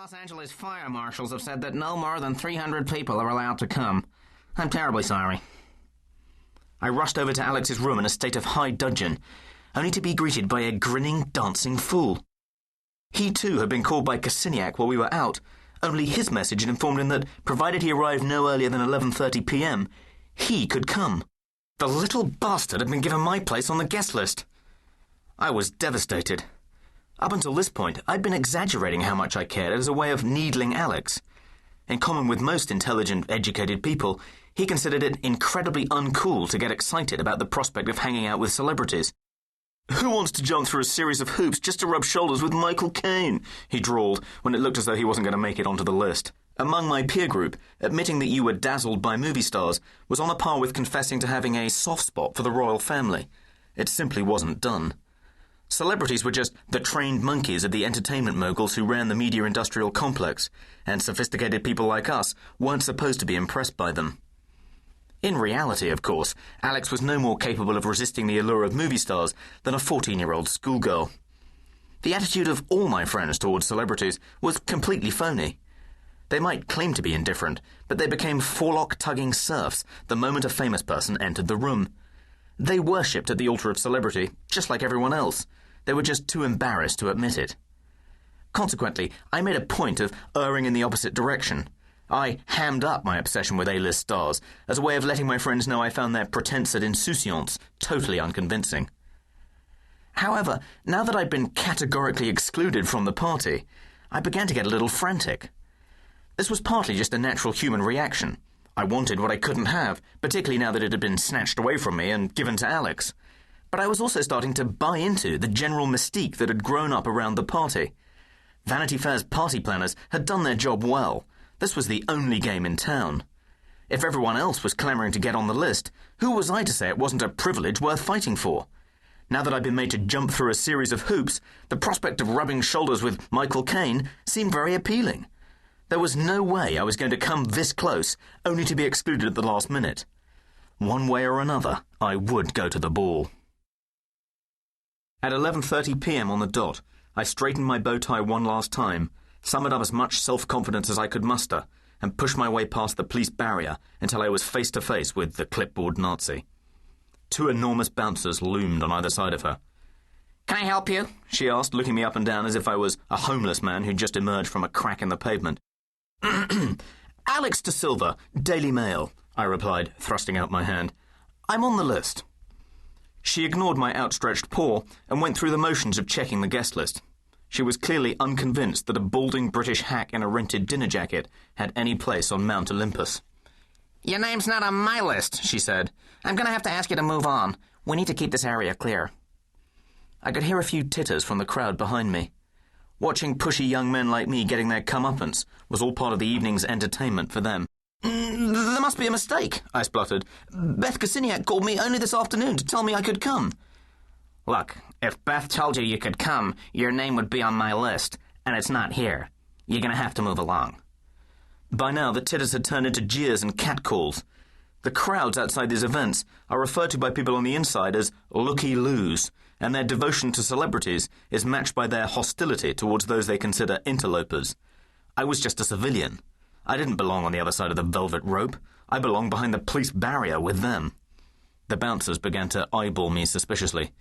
Los Angeles fire marshals have said that no more than 300 people are allowed to come. I'm terribly sorry. I rushed over to Alex's room in a state of high dudgeon, only to be greeted by a grinning, dancing fool. He too had been called by Cassiniac while we were out, only his message had informed him that, provided he arrived no earlier than 11:30 p.m, he could come. The little bastard had been given my place on the guest list. I was devastated. Up until this point, I'd been exaggerating how much I cared as a way of needling Alex. In common with most intelligent, educated people, he considered it incredibly uncool to get excited about the prospect of hanging out with celebrities. "Who wants to jump through a series of hoops just to rub shoulders with Michael Caine?" he drawled, when it looked as though he wasn't going to make it onto the list. Among my peer group, admitting that you were dazzled by movie stars was on a par with confessing to having a soft spot for the royal family. It simply wasn't done. Celebrities were just the trained monkeys of the entertainment moguls who ran the media-industrial complex, and sophisticated people like us weren't supposed to be impressed by them. In reality, of course, Alex was no more capable of resisting the allure of movie stars than a 14-year-old schoolgirl. The attitude of all my friends towards celebrities was completely phony. They might claim to be indifferent, but they became forelock-tugging serfs the moment a famous person entered the room. They worshipped at the altar of celebrity, just like everyone else. They were just too embarrassed to admit it. Consequently, I made a point of erring in the opposite direction. I hammed up my obsession with A-list stars as a way of letting my friends know I found their pretense at insouciance totally unconvincing. However, now that I'd been categorically excluded from the party, I began to get a little frantic. This was partly just a natural human reaction. I wanted what I couldn't have, particularly now that it had been snatched away from me and given to Alex. But I was also starting to buy into the general mystique that had grown up around the party. Vanity Fair's party planners had done their job well. This was the only game in town. If everyone else was clamouring to get on the list, who was I to say it wasn't a privilege worth fighting for? Now that I'd been made to jump through a series of hoops, the prospect of rubbing shoulders with Michael Caine seemed very appealing. There was no way I was going to come this close, only to be excluded at the last minute. One way or another, I would go to the ball. At 11:30 p.m. on the dot, I straightened my bow tie one last time, summoned up as much self-confidence as I could muster, and pushed my way past the police barrier until I was face to face with the clipboard Nazi. Two enormous bouncers loomed on either side of her. "Can I help you?" she asked, looking me up and down as if I was a homeless man who'd just emerged from a crack in the pavement. "Alex de Silva, Daily Mail," I replied, thrusting out my hand. "I'm on the list." She ignored my outstretched paw and went through the motions of checking the guest list. She was clearly unconvinced that a balding British hack in a rented dinner jacket had any place on Mount Olympus. "Your name's not on my list," she said. "I'm going to have to ask you to move on. We need to keep this area clear." I could hear a few titters from the crowd behind me. Watching pushy young men like me getting their comeuppance was all part of the evening's entertainment for them. "There must be a mistake," I spluttered. "Beth Cassiniac called me only this afternoon to tell me I could come." "Look, if Beth told you could come, your name would be on my list, and it's not here. You're going to have to move along." By now, the titters had turned into jeers and catcalls. The crowds outside these events are referred to by people on the inside as looky-loos, and their devotion to celebrities is matched by their hostility towards those they consider interlopers. I was just a civilian. I didn't belong on the other side of the velvet rope. I belonged behind the police barrier with them. The bouncers began to eyeball me suspiciously.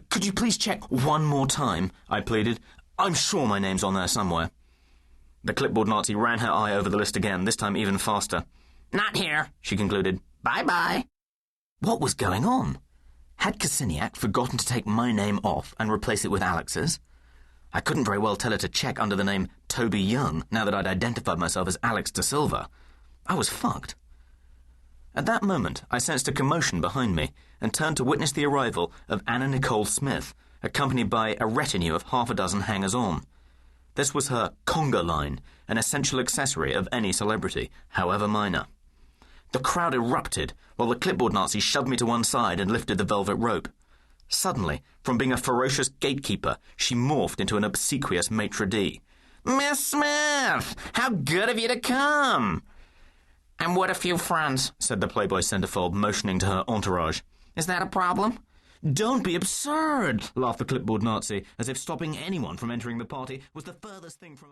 "Could you please check one more time?" I pleaded. "I'm sure my name's on there somewhere." The clipboard Nazi ran her eye over the list again, this time even faster. "Not here," she concluded. "Bye-bye." What was going on? Had Cassiniac forgotten to take my name off and replace it with Alex's? I couldn't very well tell her to check under the name Toby Young, now that I'd identified myself as Alex de Silva. I was fucked. At that moment, I sensed a commotion behind me and turned to witness the arrival of Anna Nicole Smith, accompanied by a retinue of half a dozen hangers-on. This was her conga line, an essential accessory of any celebrity, however minor. The crowd erupted, while the clipboard Nazi shoved me to one side and lifted the velvet rope. Suddenly, from being a ferocious gatekeeper, she morphed into an obsequious maitre d'. "Miss Smith, how good of you to come!" "I'm with a few friends," said the Playboy centerfold, motioning to her entourage. "Is that a problem?" "Don't be absurd," laughed the clipboard Nazi, as if stopping anyone from entering the party was the furthest thing from